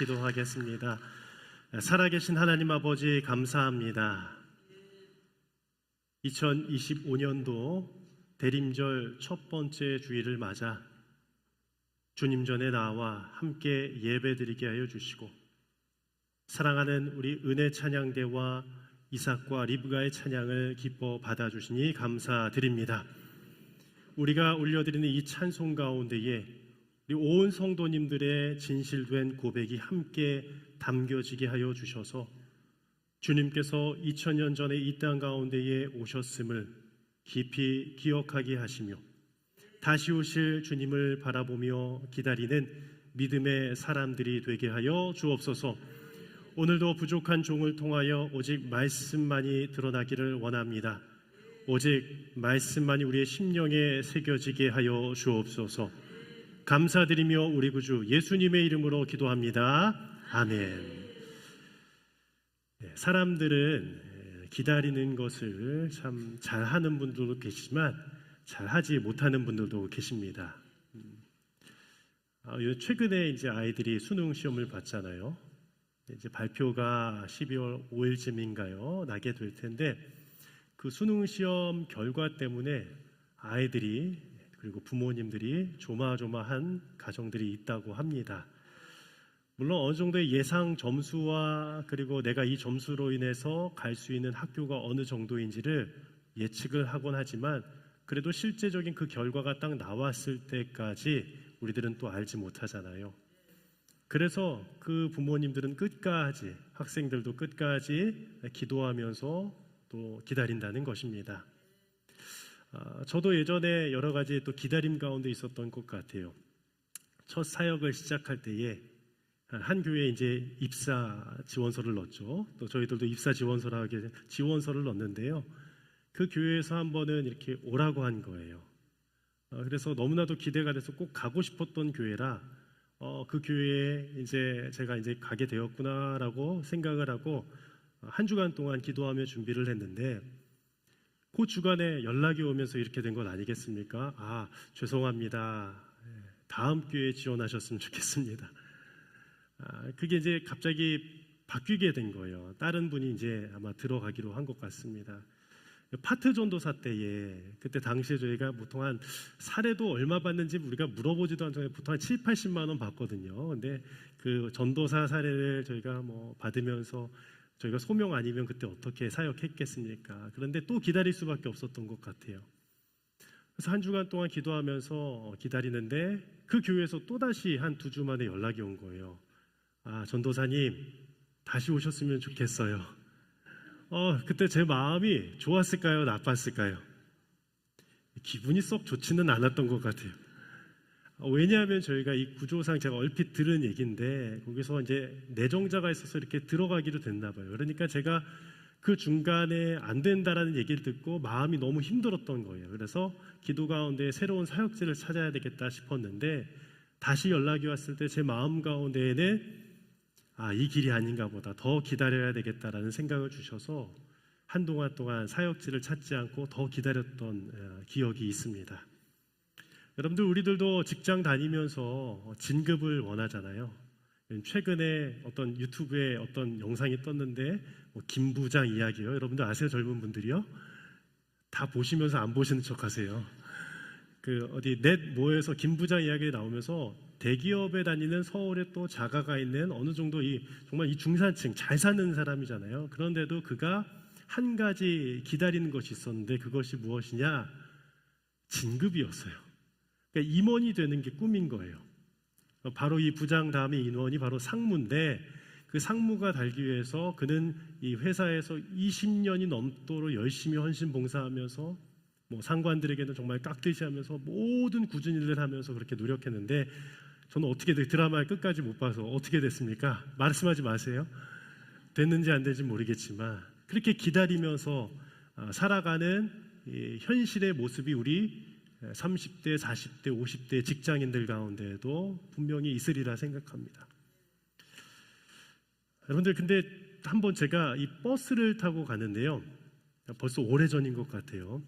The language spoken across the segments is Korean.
기도하겠습니다. 살아계신 하나님 아버지 감사합니다. 2025년도 대림절 첫 번째 주일을 맞아 주님 전에 나와 함께 예배드리게 하여 주시고 사랑하는 우리 은혜 찬양대와 이삭과 리브가의 찬양을 기뻐 받아주시니 감사드립니다. 우리가 올려드리는 이 찬송 가운데에 우리 온 성도님들의 진실된 고백이 함께 담겨지게 하여 주셔서 주님께서 2000년 전에 이 땅 가운데에 오셨음을 깊이 기억하게 하시며 다시 오실 주님을 바라보며 기다리는 믿음의 사람들이 되게 하여 주옵소서. 오늘도 부족한 종을 통하여 오직 말씀만이 드러나기를 원합니다. 오직 말씀만이 우리의 심령에 새겨지게 하여 주옵소서. 감사드리며 우리 구주 예수님의 이름으로 기도합니다. 아멘. 사람들은 기다리는 것을 참 잘하는 분들도 계시지만 잘하지 못하는 분들도 계십니다. 최근에 이제 아이들이 수능 시험을 봤잖아요. 이제 발표가 12월 5일쯤인가요? 나게 될 텐데 그 수능 시험 결과 때문에 아이들이 그리고 부모님들이 조마조마한 가정들이 있다고 합니다. 물론 어느 정도의 예상 점수와 그리고 내가 이 점수로 인해서 갈 수 있는 학교가 어느 정도인지를 예측을 하곤 하지만 그래도 실제적인 그 결과가 딱 나왔을 때까지 우리들은 또 알지 못하잖아요. 그래서 그 부모님들은 끝까지, 학생들도 끝까지 기도하면서 또 기다린다는 것입니다. 저도 예전에 여러 가지 또 기다림 가운데 있었던 것 같아요. 첫 사역을 시작할 때에 한 교회에 이제 입사 지원서를 넣었죠. 또 저희들도 입사 지원서를 넣었는데요. 그 교회에서 한 번은 이렇게 오라고 한 거예요. 그래서 너무나도 기대가 돼서 꼭 가고 싶었던 교회라 그 교회에 이제 제가 이제 가게 되었구나라고 생각을 하고 한 주간 동안 기도하며 준비를 했는데 그 주간에 연락이 오면서 이렇게 된 건 아니겠습니까? 죄송합니다. 다음 교회에 지원하셨으면 좋겠습니다. 그게 이제 갑자기 바뀌게 된 거예요. 다른 분이 이제 아마 들어가기로 한 것 같습니다. 파트 전도사 때에 그때 당시에 저희가 보통 한 사례도 얼마 받는지 우리가 물어보지도 않잖아요. 보통 한 7, 80만 원 받거든요. 근데 그 전도사 사례를 저희가 받으면서 저희가 소명 아니면 그때 어떻게 사역했겠습니까? 그런데 또 기다릴 수밖에 없었던 것 같아요. 그래서 한 주간 동안 기도하면서 기다리는데 그 교회에서 또다시 한 2주 만에 연락이 온 거예요. 전도사님 다시 오셨으면 좋겠어요. 그때 제 마음이 좋았을까요? 나빴을까요? 기분이 썩 좋지는 않았던 것 같아요. 왜냐하면 저희가 이 구조상 제가 얼핏 들은 얘기인데 거기서 이제 내정자가 있어서 이렇게 들어가기로 됐나 봐요. 그러니까 제가 그 중간에 안 된다라는 얘기를 듣고 마음이 너무 힘들었던 거예요. 그래서 기도 가운데 새로운 사역지를 찾아야 되겠다 싶었는데 다시 연락이 왔을 때 제 마음 가운데에는 이 길이 아닌가 보다, 더 기다려야 되겠다라는 생각을 주셔서 한동안 동안 사역지를 찾지 않고 더 기다렸던 기억이 있습니다. 여러분들 우리들도 직장 다니면서 진급을 원하잖아요. 최근에 어떤 유튜브에 어떤 영상이 떴는데 김 부장 이야기요. 여러분들 아세요? 젊은 분들이요? 다 보시면서 안 보시는 척하세요. 어디 넷 모에서 김 부장 이야기 나오면서 대기업에 다니는 서울에 또 자가가 있는 어느 정도 정말 이 중산층 잘 사는 사람이잖아요. 그런데도 그가 한 가지 기다리는 것이 있었는데 그것이 무엇이냐? 진급이었어요. 그러니까 임원이 되는 게 꿈인 거예요. 바로 이 부장 다음에 임원이 바로 상무인데 그 상무가 달기 위해서 그는 이 회사에서 20년이 넘도록 열심히 헌신 봉사하면서 상관들에게는 정말 깍듯이 하면서 모든 굳은 일을 하면서 그렇게 노력했는데 저는 어떻게 드라마를 끝까지 못 봐서 어떻게 됐습니까? 말씀하지 마세요. 됐는지 안 됐는지 모르겠지만 그렇게 기다리면서 살아가는 현실의 모습이 우리 30대, 40대, 50대 직장인들 가운데에도 분명히 있으리라 생각합니다. 여러분들 근데 한번 제가 이 버스를 타고 가는데요. 벌써 오래전인 것 같아요.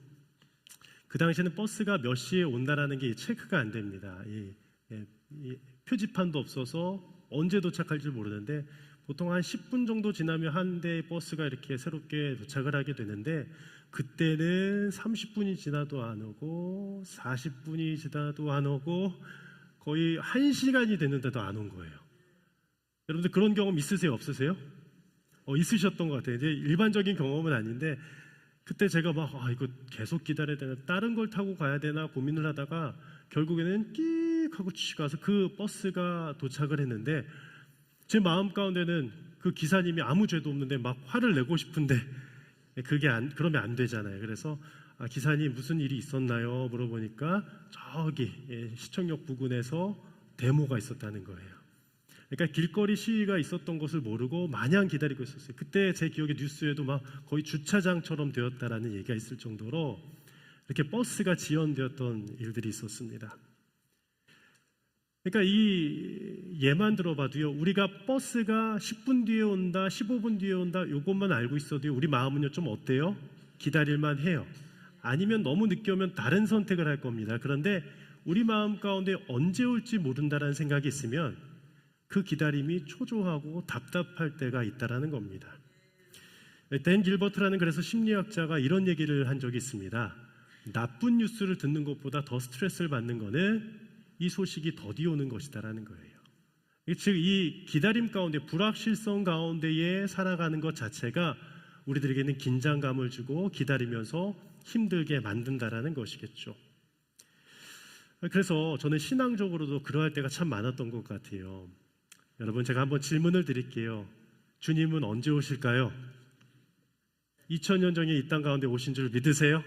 그 당시에는 버스가 몇 시에 온다라는 게 체크가 안 됩니다. 이 표지판도 없어서 언제 도착할지 모르는데 보통 한 10분 정도 지나면 한 대의 버스가 이렇게 새롭게 도착을 하게 되는데 그때는 30분이 지나도 안 오고 40분이 지나도 안 오고 거의 1시간이 됐는데도 안 온 거예요. 여러분들 그런 경험 있으세요? 없으세요? 있으셨던 것 같아요. 이제 일반적인 경험은 아닌데 그때 제가 막 이거 계속 기다려야 되나 다른 걸 타고 가야 되나 고민을 하다가 결국에는 끽 하고 가서 그 버스가 도착을 했는데 제 마음 가운데는 그 기사님이 아무 죄도 없는데 막 화를 내고 싶은데 그러면 안 되잖아요. 그래서 기사님 무슨 일이 있었나요? 물어보니까 저기 시청역 부근에서 데모가 있었다는 거예요. 그러니까 길거리 시위가 있었던 것을 모르고 마냥 기다리고 있었어요. 그때 제 기억에 뉴스에도 막 거의 주차장처럼 되었다라는 얘기가 있을 정도로 이렇게 버스가 지연되었던 일들이 있었습니다. 그러니까 이 예만 들어봐도요, 우리가 버스가 10분 뒤에 온다, 15분 뒤에 온다, 이것만 알고 있어도요, 우리 마음은요 좀 어때요? 기다릴만 해요. 아니면 너무 늦게 오면 다른 선택을 할 겁니다. 그런데 우리 마음 가운데 언제 올지 모른다라는 생각이 있으면 그 기다림이 초조하고 답답할 때가 있다라는 겁니다. 댄 길버트라는 그래서 심리학자가 이런 얘기를 한 적이 있습니다. 나쁜 뉴스를 듣는 것보다 더 스트레스를 받는 거는 이 소식이 더디 오는 것이다라는 거예요. 즉 이 기다림 가운데 불확실성 가운데에 살아가는 것 자체가 우리들에게는 긴장감을 주고 기다리면서 힘들게 만든다라는 것이겠죠. 그래서 저는 신앙적으로도 그러할 때가 참 많았던 것 같아요. 여러분 제가 한번 질문을 드릴게요. 주님은 언제 오실까요? 2000년 전에 이 땅 가운데 오신 줄 믿으세요?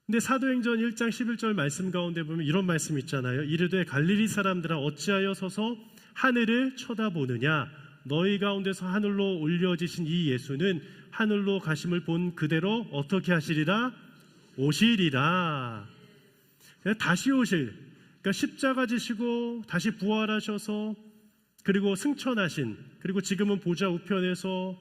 근데 사도행전 1장 11절 말씀 가운데 보면 이런 말씀 있잖아요. 이르되 갈릴리 사람들아 어찌하여 서서 하늘을 쳐다보느냐 너희 가운데서 하늘로 올려지신 이 예수는 하늘로 가심을 본 그대로 어떻게 하시리라? 오시리라. 다시 오실, 그러니까 십자가 지시고 다시 부활하셔서 그리고 승천하신, 그리고 지금은 보좌 우편에서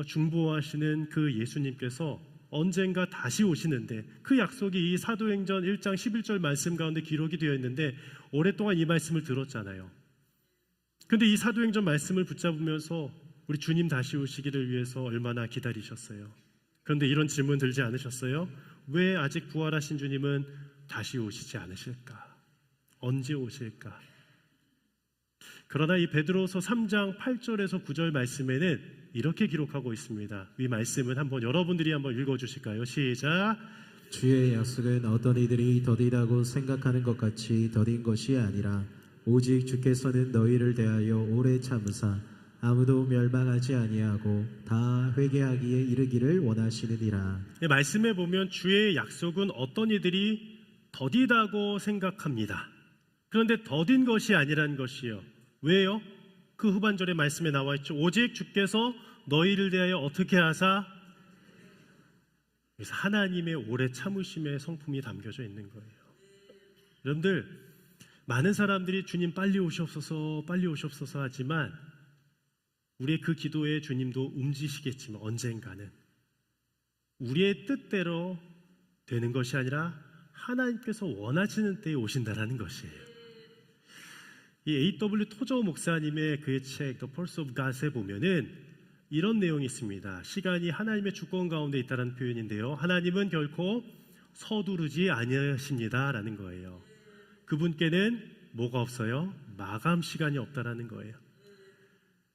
중보하시는 그 예수님께서 언젠가 다시 오시는데 그 약속이 이 사도행전 1장 11절 말씀 가운데 기록이 되어 있는데 오랫동안 이 말씀을 들었잖아요. 근데 이 사도행전 말씀을 붙잡으면서 우리 주님 다시 오시기를 위해서 얼마나 기다리셨어요. 그런데 이런 질문 들지 않으셨어요? 왜 아직 부활하신 주님은 다시 오시지 않으실까? 언제 오실까? 그러나 이 베드로서 3장 8절에서 9절 말씀에는 이렇게 기록하고 있습니다. 이 말씀은 한번 여러분들이 한번 읽어주실까요? 시작. 주의 약속은 어떤 이들이 더디다고 생각하는 것 같이 더딘 것이 아니라 오직 주께서는 너희를 대하여 오래 참으사 아무도 멸망하지 아니하고 다 회개하기에 이르기를 원하시느니라. 말씀에 보면 주의 약속은 어떤 이들이 더디다고 생각합니다. 그런데 더딘 것이 아니란 것이요. 왜요? 그 후반절의 말씀에 나와 있죠. 오직 주께서 너희를 대하여 어떻게 하사? 그래서 하나님의 오래 참으심의 성품이 담겨져 있는 거예요. 여러분들 많은 사람들이 주님 빨리 오시옵소서 빨리 오시옵소서 하지만 우리의 그 기도에 주님도 움직이시겠지만 언젠가는 우리의 뜻대로 되는 것이 아니라 하나님께서 원하시는 때에 오신다라는 것이에요. 이 A.W. 토저 목사님의 그의 책 The Pulse of God에 보면은 이런 내용이 있습니다. 시간이 하나님의 주권 가운데 있다는 표현인데요. 하나님은 결코 서두르지 아니하십니다라는 거예요. 그분께는 뭐가 없어요? 마감 시간이 없다라는 거예요.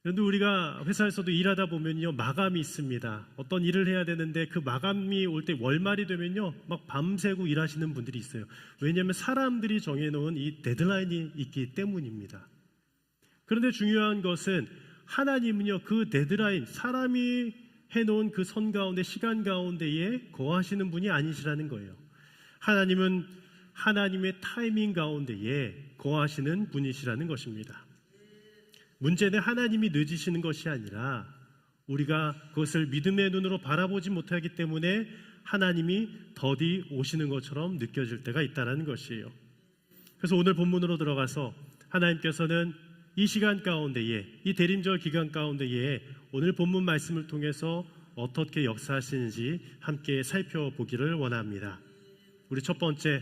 그런데 우리가 회사에서도 일하다 보면요 마감이 있습니다. 어떤 일을 해야 되는데 그 마감이 올 때 월말이 되면요 막 밤새고 일하시는 분들이 있어요. 왜냐하면 사람들이 정해놓은 이 데드라인이 있기 때문입니다. 그런데 중요한 것은 하나님은요 그 데드라인, 사람이 해놓은 그 선 가운데 시간 가운데에 거하시는 분이 아니시라는 거예요. 하나님은 하나님의 타이밍 가운데에 거하시는 분이시라는 것입니다. 문제는 하나님이 늦으시는 것이 아니라 우리가 그것을 믿음의 눈으로 바라보지 못하기 때문에 하나님이 더디 오시는 것처럼 느껴질 때가 있다는 것이에요. 그래서 오늘 본문으로 들어가서 하나님께서는 이 시간 가운데에, 이 대림절 기간 가운데에 오늘 본문 말씀을 통해서 어떻게 역사하시는지 함께 살펴보기를 원합니다. 우리 첫 번째,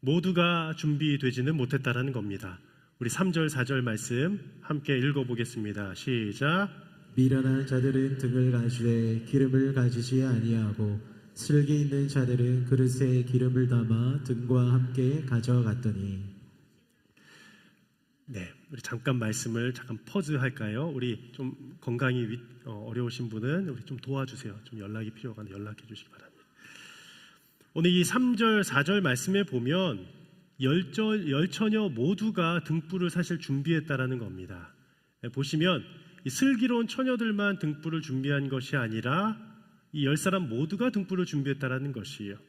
모두가 준비되지는 못했다라는 겁니다. 우리 3절 4절 말씀 함께 읽어보겠습니다. 시작. 미련한 자들은 등을 가지되 기름을 가지지 아니하고 슬기 있는 자들은 그릇에 기름을 담아 등과 함께 가져갔더니. 네, 우리 잠깐 말씀을 잠깐 퍼즈 할까요? 우리 좀 건강이 어려우신 분은 우리 좀 도와주세요. 좀 연락이 필요하면 연락해 주시기 바랍니다. 오늘 이 3절 4절 말씀에 보면 열처녀 모두가 등불을 사실 준비했다라는 겁니다. 보시면 이 슬기로운 처녀들만 등불을 준비한 것이 아니라 이 10사람 모두가 등불을 준비했다라는 것이에요.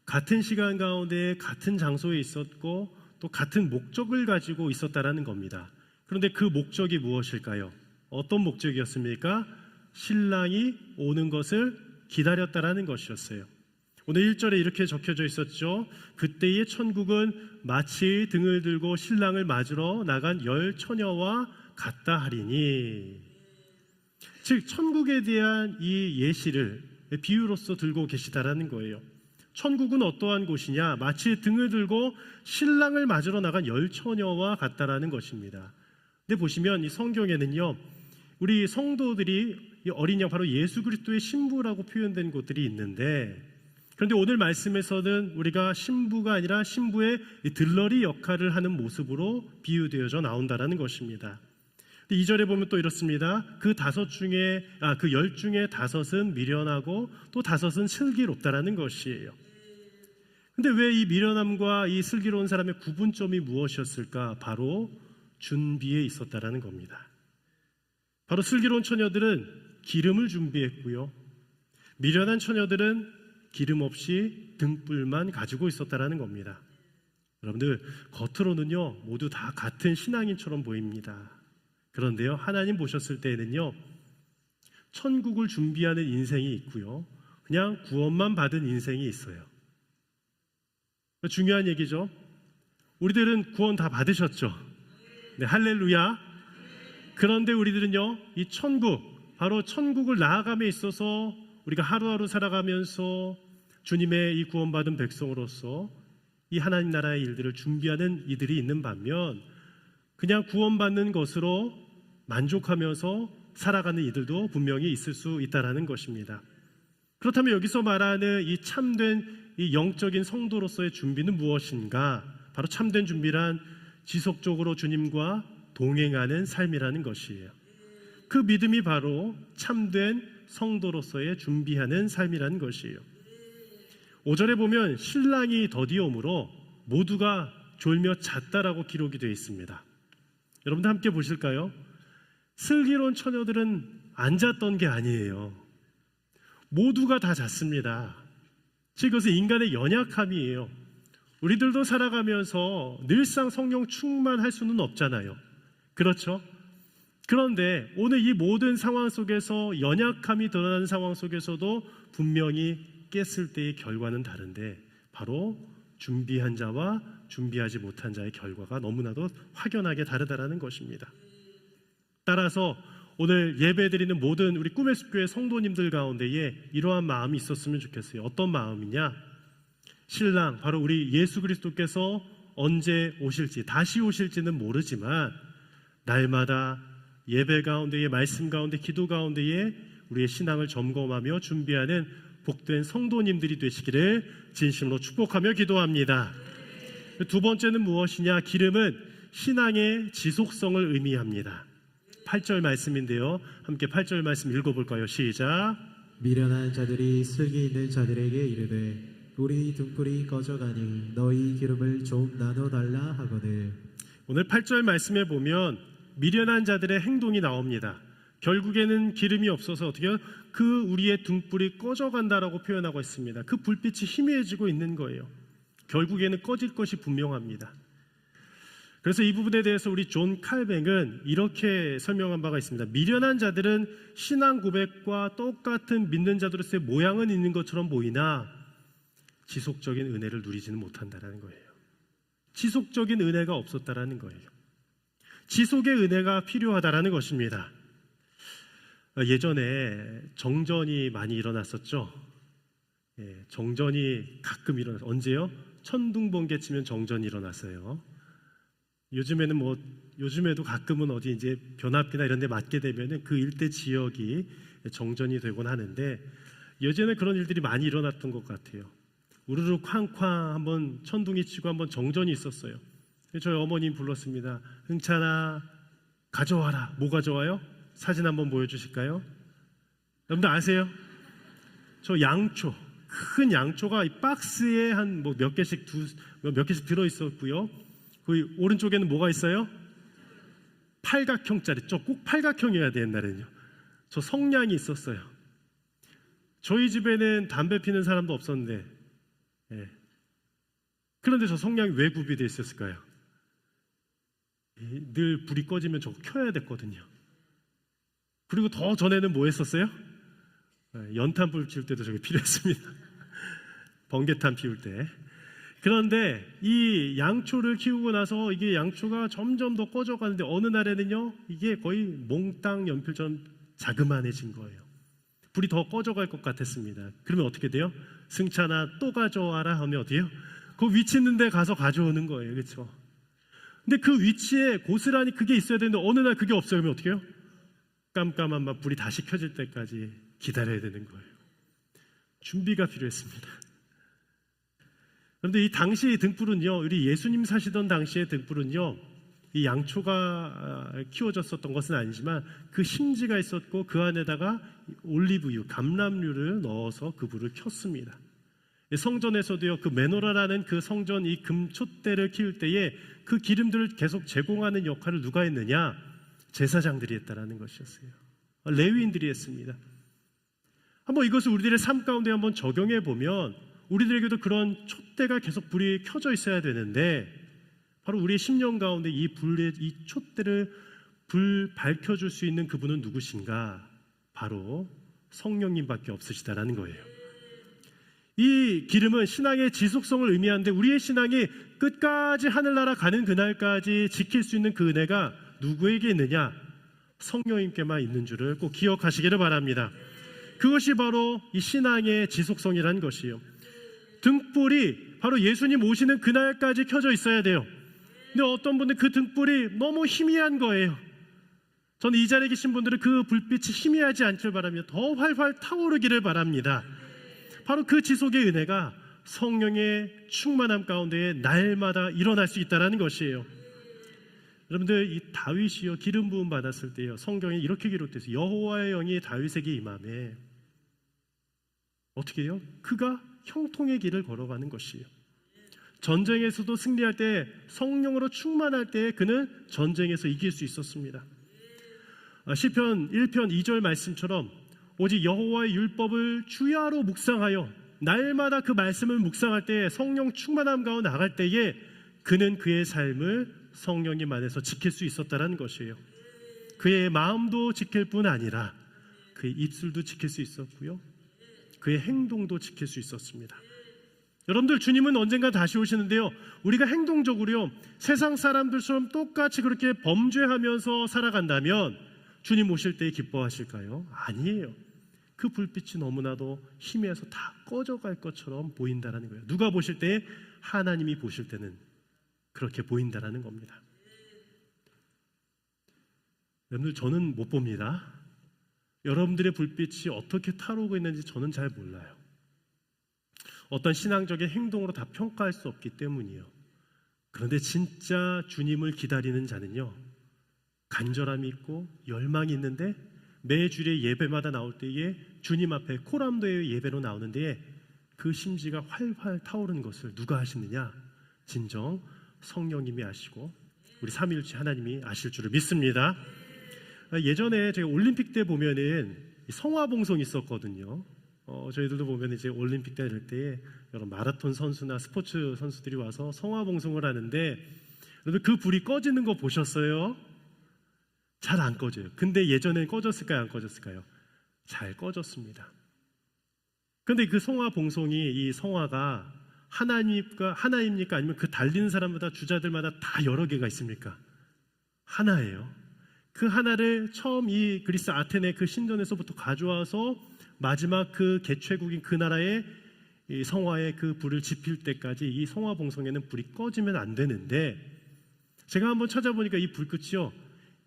같은 시간 가운데 같은 장소에 있었고 또 같은 목적을 가지고 있었다라는 겁니다. 그런데 그 목적이 무엇일까요? 어떤 목적이었습니까? 신랑이 오는 것을 기다렸다라는 것이었어요. 오늘 1절에 이렇게 적혀져 있었죠. 그때의 천국은 마치 등을 들고 신랑을 맞으러 나간 10처녀와 같다 하리니. 즉 천국에 대한 이 예시를 비유로서 들고 계시다라는 거예요. 천국은 어떠한 곳이냐? 마치 등을 들고 신랑을 맞으러 나간 10처녀와 같다라는 것입니다. 근데 보시면 이 성경에는요, 우리 성도들이 이 어린 양 바로 예수 그리스도의 신부라고 표현된 곳들이 있는데, 그런데 오늘 말씀에서는 우리가 신부가 아니라 신부의 들러리 역할을 하는 모습으로 비유되어져 나온다라는 것입니다. 2절에 보면 또 이렇습니다. 그 10 중에 5은 미련하고 또 5은 슬기롭다라는 것이에요. 근데 왜 이 미련함과 이 슬기로운 사람의 구분점이 무엇이었을까? 바로 준비에 있었다라는 겁니다. 바로 슬기로운 처녀들은 기름을 준비했고요, 미련한 처녀들은 기름 없이 등불만 가지고 있었다라는 겁니다. 여러분들 겉으로는요 모두 다 같은 신앙인처럼 보입니다. 그런데요, 하나님 보셨을 때에는요, 천국을 준비하는 인생이 있고요, 그냥 구원만 받은 인생이 있어요. 중요한 얘기죠. 우리들은 구원 다 받으셨죠? 네, 할렐루야. 그런데 우리들은요, 이 천국, 바로 천국을 나아감에 있어서 우리가 하루하루 살아가면서 주님의 이 구원받은 백성으로서 이 하나님 나라의 일들을 준비하는 이들이 있는 반면, 그냥 구원받는 것으로 만족하면서 살아가는 이들도 분명히 있을 수 있다라는 것입니다. 그렇다면 여기서 말하는 이 참된 이 영적인 성도로서의 준비는 무엇인가? 바로 참된 준비란 지속적으로 주님과 동행하는 삶이라는 것이에요. 그 믿음이 바로 참된 성도로서의 준비하는 삶이라는 것이에요. 5절에 보면 신랑이 더디오므로 모두가 졸며 잤다라고 기록이 되어 있습니다. 여러분들 함께 보실까요? 슬기로운 처녀들은 안 잤던 게 아니에요. 모두가 다 잤습니다. 즉 이것은 인간의 연약함이에요. 우리들도 살아가면서 늘상 성령 충만할 수는 없잖아요. 그렇죠? 그런데 오늘 이 모든 상황 속에서 연약함이 드러나는 상황 속에서도 분명히 깼을 때의 결과는 다른데, 바로 준비한 자와 준비하지 못한 자의 결과가 너무나도 확연하게 다르다라는 것입니다. 따라서 오늘 예배드리는 모든 우리 꿈의 숲교회 성도님들 가운데에 이러한 마음이 있었으면 좋겠어요. 어떤 마음이냐? 신랑, 바로 우리 예수 그리스도께서 언제 오실지, 다시 오실지는 모르지만 날마다 예배 가운데에, 말씀 가운데, 기도 가운데에 우리의 신앙을 점검하며 준비하는 복된 성도님들이 되시기를 진심으로 축복하며 기도합니다. 두 번째는 무엇이냐? 기름은 신앙의 지속성을 의미합니다. 8절 말씀인데요, 함께 8절 말씀 읽어볼까요? 시작. 미련한 자들이 슬기 있는 자들에게 이르되 우리 등불이 꺼져가니 너희 기름을 좀 나눠달라 하거늘. 오늘 8절 말씀에 보면 미련한 자들의 행동이 나옵니다. 결국에는 기름이 없어서 어떻게 그 우리의 등불이 꺼져간다라고 표현하고 있습니다. 그 불빛이 희미해지고 있는 거예요. 결국에는 꺼질 것이 분명합니다. 그래서 이 부분에 대해서 우리 존 칼뱅은 이렇게 설명한 바가 있습니다. 미련한 자들은 신앙 고백과 똑같은 믿는 자들로서의 모양은 있는 것처럼 보이나 지속적인 은혜를 누리지는 못한다라는 거예요. 지속적인 은혜가 없었다라는 거예요. 지속의 은혜가 필요하다라는 것입니다. 예전에 정전이 많이 일어났었죠. 정전이 가끔 일어났어요. 언제요? 천둥번개 치면 정전이 일어났어요. 요즘에도 가끔은 어디 이제 변압기나 이런 데 맞게 되면은 그 일대 지역이 정전이 되곤 하는데, 예전에 그런 일들이 많이 일어났던 것 같아요. 우르르 쾅쾅 한번 천둥이 치고 한번 정전이 있었어요. 저희 어머님 불렀습니다. 흥찬아, 가져와라. 뭐 가져와요? 사진 한번 보여주실까요? 여러분들 아세요? 저 양초, 큰 양초가 이 박스에 한 뭐 몇 개씩 들어 있었고요. 그 오른쪽에는 뭐가 있어요? 팔각형짜리. 저 꼭 팔각형이어야 돼. 옛날에는요. 저 성냥이 있었어요. 저희 집에는 담배 피는 사람도 없었는데, 예. 그런데 저 성냥이 왜 구비되어 있었을까요? 늘 불이 꺼지면 저거 켜야 됐거든요. 그리고 더 전에는 뭐 했었어요? 연탄불 피울 때도 저게 필요했습니다. 번개탄 피울 때. 그런데 이 양초를 키우고 나서 이게 양초가 점점 더 꺼져가는데, 어느 날에는요 이게 거의 몽땅 연필처럼 자그만해진 거예요. 불이 더 꺼져갈 것 같았습니다. 그러면 어떻게 돼요? 승찬아, 또 가져와라 하면 어디에요? 그 위치 있는 데 가서 가져오는 거예요. 그렇죠? 근데 그 위치에 고스란히 그게 있어야 되는데 어느 날 그게 없어요. 그러면 어떻게 해요? 깜깜한 막 불이 다시 켜질 때까지 기다려야 되는 거예요. 준비가 필요했습니다. 그런데 이 당시 등불은요, 우리 예수님 사시던 당시의 등불은요, 이 양초가 키워졌었던 것은 아니지만 그 심지가 있었고 그 안에다가 올리브유, 감람유를 넣어서 그 불을 켰습니다. 성전에서도요, 그 메노라라는 그 성전 이 금촛대를 키울 때에 그 기름들을 계속 제공하는 역할을 누가 했느냐? 제사장들이 했다라는 것이었어요. 레위인들이 했습니다. 한번 이것을 우리들의 삶 가운데 한번 적용해 보면 우리들에게도 그런 촛대가 계속 불이 켜져 있어야 되는데, 바로 우리의 심령 가운데 이 촛대를 불 밝혀줄 수 있는 그분은 누구신가? 바로 성령님밖에 없으시다라는 거예요. 이 기름은 신앙의 지속성을 의미하는데, 우리의 신앙이 끝까지 하늘나라 가는 그날까지 지킬 수 있는 그 은혜가 누구에게 있느냐? 성령님께만 있는 줄을 꼭 기억하시기를 바랍니다. 그것이 바로 이 신앙의 지속성이라는 것이에요. 등불이 바로 예수님 오시는 그날까지 켜져 있어야 돼요. 근데 어떤 분들 그 등불이 너무 희미한 거예요. 저는 이 자리에 계신 분들은 그 불빛이 희미하지 않길 바랍니다. 더 활활 타오르기를 바랍니다. 바로 그 지속의 은혜가 성령의 충만함 가운데 날마다 일어날 수 있다는 것이에요. 여러분들, 이 다윗이요, 기름 부음 받았을 때요, 성경에 이렇게 기록돼서 여호와의 영이 다윗에게 임하매 어떻게 해요? 그가 형통의 길을 걸어가는 것이에요. 전쟁에서도 승리할 때, 성령으로 충만할 때 그는 전쟁에서 이길 수 있었습니다. 시편 1편 2절 말씀처럼 오직 여호와의 율법을 주야로 묵상하여 날마다 그 말씀을 묵상할 때, 성령 충만함 가운데 나갈 때에 그는 그의 삶을 성령님 안에서 지킬 수 있었다는 것이에요. 그의 마음도 지킬 뿐 아니라 그의 입술도 지킬 수 있었고요, 그의 행동도 지킬 수 있었습니다. 여러분들, 주님은 언젠가 다시 오시는데요, 우리가 행동적으로요 세상 사람들처럼 똑같이 그렇게 범죄하면서 살아간다면 주님 오실 때 기뻐하실까요? 아니에요. 그 불빛이 너무나도 희미해서 다 꺼져갈 것처럼 보인다는 거예요. 누가 보실 때? 하나님이 보실 때는 그렇게 보인다는 겁니다. 여러분들, 저는 못 봅니다. 여러분들의 불빛이 어떻게 타오르고 있는지 저는 잘 몰라요. 어떤 신앙적인 행동으로 다 평가할 수 없기 때문이에요. 그런데 진짜 주님을 기다리는 자는요, 간절함이 있고 열망이 있는데 매 주일의 예배마다 나올 때에 주님 앞에 코람도의 예배로 나오는 데에 그 심지가 활활 타오르는 것을 누가 하시느냐? 진정 성령님이 아시고 우리 삼위일체 하나님이 아실 줄을 믿습니다. 예전에 제가 올림픽 때 보면은 성화봉송이 있었거든요. 저희들도 보면 이제 올림픽 때 이럴 때 여러 마라톤 선수나 스포츠 선수들이 와서 성화봉송을 하는데, 여러분 그 불이 꺼지는 거 보셨어요? 잘 안 꺼져요. 근데 예전에 꺼졌을까요? 안 꺼졌을까요? 잘 꺼졌습니다. 그런데 그 성화봉송이, 이 성화가 하나입니까? 아니면 그 달리는 사람마다, 주자들마다 다 여러 개가 있습니까? 하나예요. 그 하나를 처음 이 그리스 아테네 그 신전에서부터 가져와서 마지막 그 개최국인 그 나라의 이 성화에 그 불을 지필 때까지 이 성화봉송에는 불이 꺼지면 안 되는데, 제가 한번 찾아보니까 이 불꽃이요,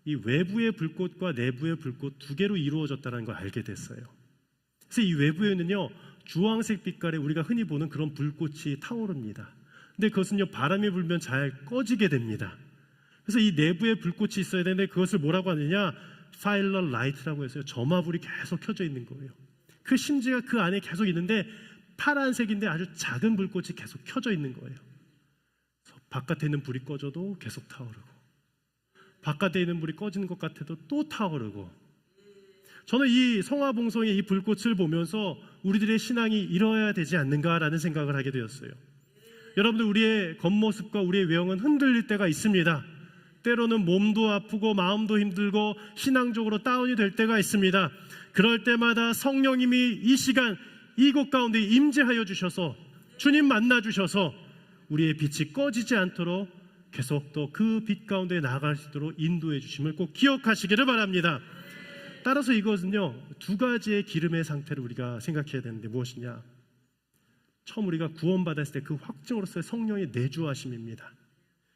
이 외부의 불꽃과 내부의 불꽃 두 개로 이루어졌다는 걸 알게 됐어요. 그래서 이 외부에는요, 주황색 빛깔의 우리가 흔히 보는 그런 불꽃이 타오릅니다. 근데 그것은요, 바람이 불면 잘 꺼지게 됩니다. 그래서 이 내부에 불꽃이 있어야 되는데 그것을 뭐라고 하느냐, 파일럿 라이트라고 해서요, 점화불이 계속 켜져 있는 거예요. 그 심지가 그 안에 계속 있는데 파란색인데 아주 작은 불꽃이 계속 켜져 있는 거예요. 바깥에 있는 불이 꺼져도 계속 타오르고, 바깥에 있는 불이 꺼지는 것 같아도 또 타오르고. 저는 이 성화봉송의 이 불꽃을 보면서 우리들의 신앙이 이뤄야 되지 않는가라는 생각을 하게 되었어요. 여러분들, 우리의 겉모습과 우리의 외형은 흔들릴 때가 있습니다. 때로는 몸도 아프고 마음도 힘들고 신앙적으로 다운이 될 때가 있습니다. 그럴 때마다 성령님이 이 시간 이곳 가운데 임재하여 주셔서 주님 만나 주셔서 우리의 빛이 꺼지지 않도록 계속 또 그 빛 가운데 나아갈 수 있도록 인도해 주심을 꼭 기억하시기를 바랍니다. 따라서 이것은요, 두 가지의 기름의 상태를 우리가 생각해야 되는데 무엇이냐, 처음 우리가 구원받았을 때 그 확증으로서의 성령의 내주하심입니다.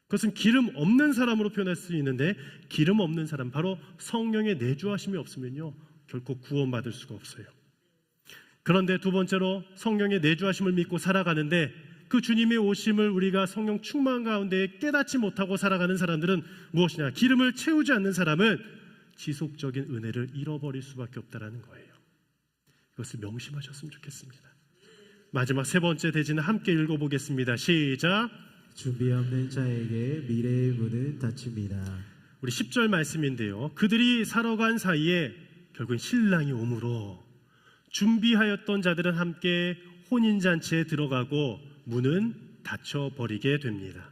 그것은 기름 없는 사람으로 표현할 수 있는데, 기름 없는 사람, 바로 성령의 내주하심이 없으면요 결코 구원받을 수가 없어요. 그런데 두 번째로, 성령의 내주하심을 믿고 살아가는데 그 주님의 오심을 우리가 성령 충만 가운데 깨닫지 못하고 살아가는 사람들은 무엇이냐, 기름을 채우지 않는 사람은 지속적인 은혜를 잃어버릴 수밖에 없다는 거예요. 이것을 명심하셨으면 좋겠습니다. 마지막 세 번째 대지는 함께 읽어보겠습니다. 시작. 준비 없는 자에게 미래의 문은 닫힙니다. 우리 10절 말씀인데요, 그들이 살아간 사이에 결국은 신랑이 오므로 준비하였던 자들은 함께 혼인잔치에 들어가고 문은 닫혀버리게 됩니다.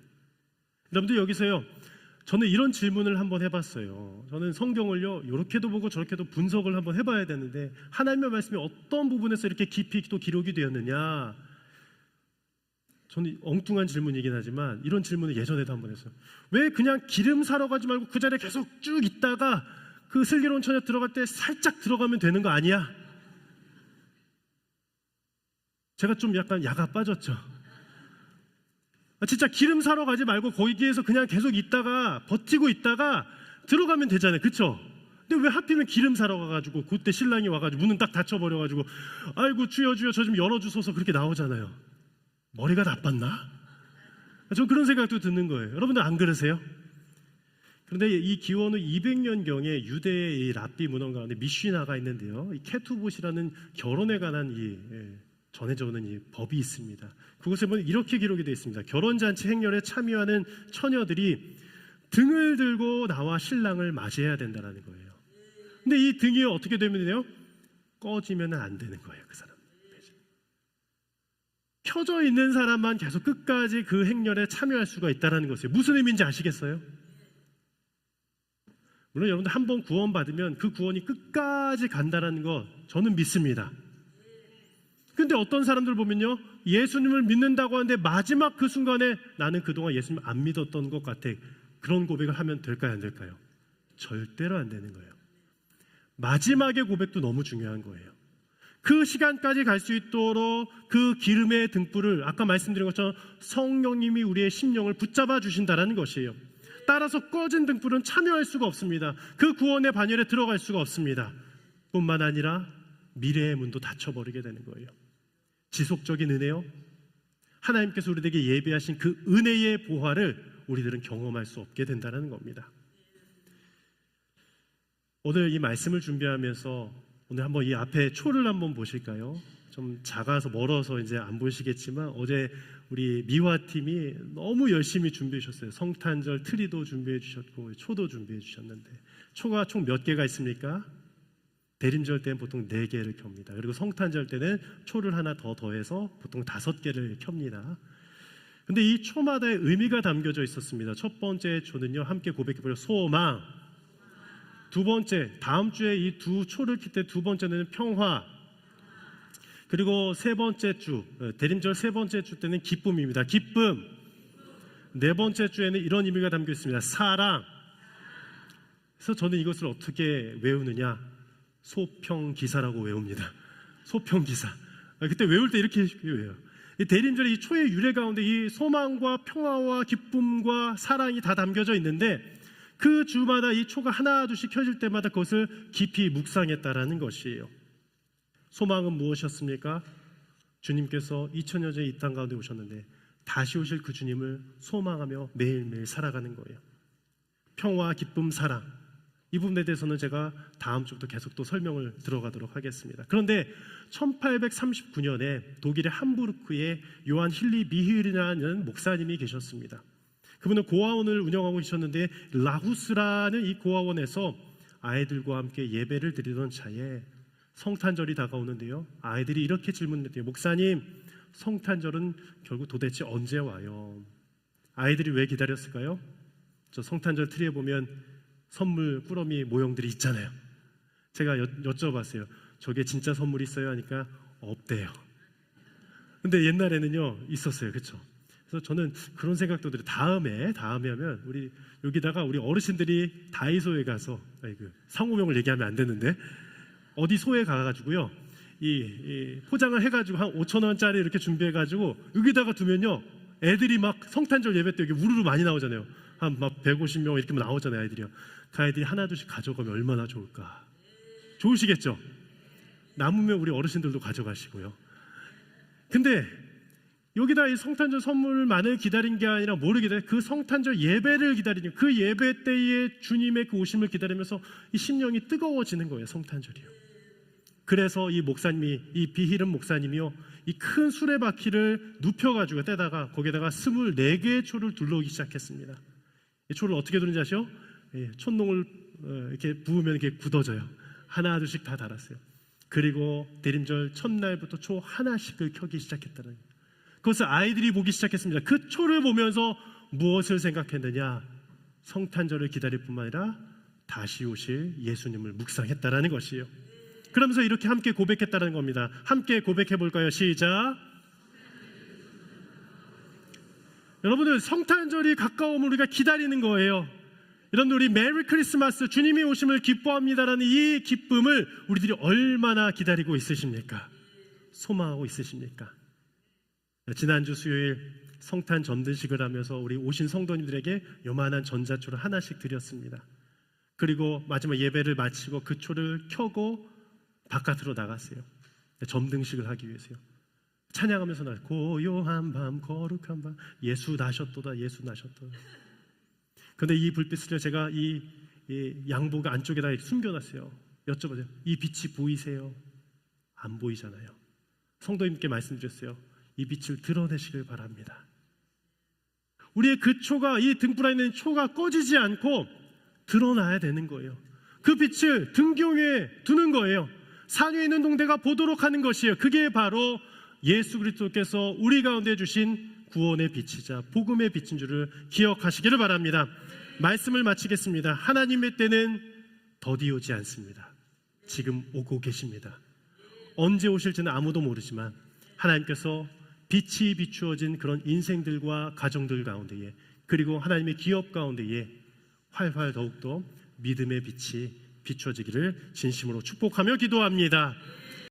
여러분들, 여기서요, 저는 이런 질문을 한번 해봤어요. 저는 성경을요, 이렇게도 보고 저렇게도 분석을 한번 해봐야 되는데, 하나님의 말씀이 어떤 부분에서 이렇게 깊이 또 기록이 되었느냐, 저는 엉뚱한 질문이긴 하지만 이런 질문을 예전에도 한번 했어요. 왜 그냥 기름 사러 가지 말고 그 자리에 계속 쭉 있다가 그 슬기로운 처녀 들어갈 때 살짝 들어가면 되는 거 아니야? 제가 좀 약간 야가 빠졌죠. 진짜 기름 사러 가지 말고 거기에서 그냥 계속 있다가 버티고 있다가 들어가면 되잖아요, 그렇죠? 근데 왜 하필이면 기름 사러 가가지고 그때 신랑이 와가지고 문은 딱 닫혀버려가지고 아이고 주여 주여 저 좀 열어주소서 그렇게 나오잖아요. 머리가 나빴나? 전 그런 생각도 드는 거예요. 여러분들 안 그러세요? 그런데 이 기원 후 200년경에 유대의 이 랍비 문헌 가운데 미슈나가 있는데요, 이 케투봇이라는 결혼에 관한 전해져 오는 이 법이 있습니다. 그것에 보면 이렇게 기록이 되어 있습니다. 결혼잔치 행렬에 참여하는 처녀들이 등을 들고 나와 신랑을 맞이해야 된다는 거예요. 근데 이 등이 어떻게 되면 돼요? 꺼지면 안 되는 거예요. 그 사람 켜져 있는 사람만 계속 끝까지 그 행렬에 참여할 수가 있다는 것이에요. 무슨 의미인지 아시겠어요? 물론 여러분들 한 번 구원받으면 그 구원이 끝까지 간다는 거 저는 믿습니다. 근데 어떤 사람들 보면요, 예수님을 믿는다고 하는데 마지막 그 순간에 나는 그동안 예수님 안 믿었던 것 같아, 그런 고백을 하면 될까요, 안 될까요? 절대로 안 되는 거예요. 마지막의 고백도 너무 중요한 거예요. 그 시간까지 갈 수 있도록 그 기름의 등불을 아까 말씀드린 것처럼 성령님이 우리의 심령을 붙잡아 주신다는 것이에요. 따라서 꺼진 등불은 참여할 수가 없습니다. 그 구원의 반열에 들어갈 수가 없습니다. 뿐만 아니라 미래의 문도 닫혀버리게 되는 거예요. 지속적인 은혜요, 하나님께서 우리에게 예비하신 그 은혜의 보화를 우리들은 경험할 수 없게 된다는 겁니다. 오늘 이 말씀을 준비하면서 오늘 한번 이 앞에 초를 한번 보실까요? 좀 작아서 멀어서 이제 안 보시겠지만 어제 우리 미화팀이 너무 열심히 준비해 주셨어요. 성탄절 트리도 준비해 주셨고 초도 준비해 주셨는데, 초가 총 몇 개가 있습니까? 대림절 때는 보통 4개를 켭니다. 그리고 성탄절 때는 초를 하나 더 더해서 보통 5개를 켭니다. 근데 이 초마다의 의미가 담겨져 있었습니다. 첫 번째 초는요, 함께 고백해보려 소망. 두 번째, 다음 주에 이 두 초를 켤 때 두 번째는 평화. 그리고 세 번째 주, 대림절 세 번째 주 때는 기쁨입니다. 기쁨. 네 번째 주에는 이런 의미가 담겨 있습니다. 사랑. 그래서 저는 이것을 어떻게 외우느냐, 소평기사라고 외웁니다. 소평기사. 그때 외울 때 이렇게 외워요. 이 대림절의 이 초의 유래 가운데 이 소망과 평화와 기쁨과 사랑이 다 담겨져 있는데 그 주마다 이 초가 하나 둘씩 켜질 때마다 그것을 깊이 묵상했다라는 것이에요. 소망은 무엇이었습니까? 주님께서 2000년 전에 이 땅 가운데 오셨는데 다시 오실 그 주님을 소망하며 매일매일 살아가는 거예요. 평화, 기쁨, 사랑, 이 부분에 대해서는 제가 다음 주부터 계속 또 설명을 들어가도록 하겠습니다. 그런데 1839년에 독일의 함부르크에 요한 힐리 미힐이라는 목사님이 계셨습니다. 그분은 고아원을 운영하고 계셨는데 라후스라는 이 고아원에서 아이들과 함께 예배를 드리던 차에 성탄절이 다가오는데요, 아이들이 이렇게 질문했대요. 목사님, 성탄절은 결국 도대체 언제 와요? 아이들이 왜 기다렸을까요? 저 성탄절 트리에 보면 선물 꾸러미 모형들이 있잖아요. 제가 여쭤봤어요. 저게 진짜 선물이 있어요? 하니까 없대요. 근데 옛날에는요 있었어요. 그렇죠? 그래서 저는 그런 생각도 들어요. 다음에 하면 우리 여기다가 우리 어르신들이 다이소에 가서 상호명을 얘기하면 안 되는데 어디 소에 가가지고요 이 포장을 해가지고 한 5,000원짜리 이렇게 준비해가지고 여기다가 두면요 애들이 막 성탄절 예배 때 여기 우르르 많이 나오잖아요. 한 막 150명 이렇게 나오잖아요. 아이들이요. 그 아이들이 하나 둘씩 가져가면 얼마나 좋을까. 좋으시겠죠? 남으면 우리 어르신들도 가져가시고요. 근데 여기다 이 성탄절 선물만을 기다린 게 아니라 뭐를 기다려? 그 성탄절 예배를 기다리는, 그 예배 때에 주님의 그 오심을 기다리면서 이 심령이 뜨거워지는 거예요. 성탄절이요. 그래서 이 목사님이, 이 비힐은 목사님이요, 이 큰 수레바퀴를 눕혀가지고 떼다가 거기에다가 24개의 초를 둘러오기 시작했습니다. 이 초를 어떻게 두는지 아시죠? 촛농을 이렇게 부으면 이렇게 굳어져요. 하나 둘씩 다 달았어요. 그리고 대림절 첫날부터 초 하나씩을 켜기 시작했다는 거예요. 그것을 아이들이 보기 시작했습니다. 그 초를 보면서 무엇을 생각했느냐? 성탄절을 기다릴 뿐만 아니라 다시 오실 예수님을 묵상했다라는 것이에요. 그러면서 이렇게 함께 고백했다는 겁니다. 함께 고백해 볼까요? 시작. 여러분들, 성탄절이 가까우면 우리가 기다리는 거예요. 여러분들, 우리 메리 크리스마스, 주님이 오심을 기뻐합니다라는 이 기쁨을 우리들이 얼마나 기다리고 있으십니까? 소망하고 있으십니까? 지난주 수요일 성탄 전등식을 하면서 우리 오신 성도님들에게 요만한 전자초를 하나씩 드렸습니다. 그리고 마지막 예배를 마치고 그 초를 켜고 바깥으로 나갔어요. 점등식을 하기 위해서요. 찬양하면서 나 고요한 밤 거룩한 밤 예수 나셨도다, 예수 나셨도다. 그런데 이 불빛을 제가 이 양복 안쪽에다 숨겨놨어요. 여쭤보세요. 이 빛이 보이세요? 안 보이잖아요. 성도님께 말씀드렸어요. 이 빛을 드러내시길 바랍니다. 우리의 그 초가, 이 등불 안에 있는 초가 꺼지지 않고 드러나야 되는 거예요. 그 빛을 등경에 두는 거예요. 산 위에 있는 동대가 보도록 하는 것이에요. 그게 바로 예수 그리스도께서 우리 가운데 주신 구원의 빛이자 복음의 빛인 줄을 기억하시기를 바랍니다. 말씀을 마치겠습니다. 하나님의 때는 더디 오지 않습니다. 지금 오고 계십니다. 언제 오실지는 아무도 모르지만 하나님께서 빛이 비추어진 그런 인생들과 가정들 가운데에, 그리고 하나님의 기업 가운데에 활활 더욱더 믿음의 빛이 비춰지기를 진심으로 축복하며 기도합니다.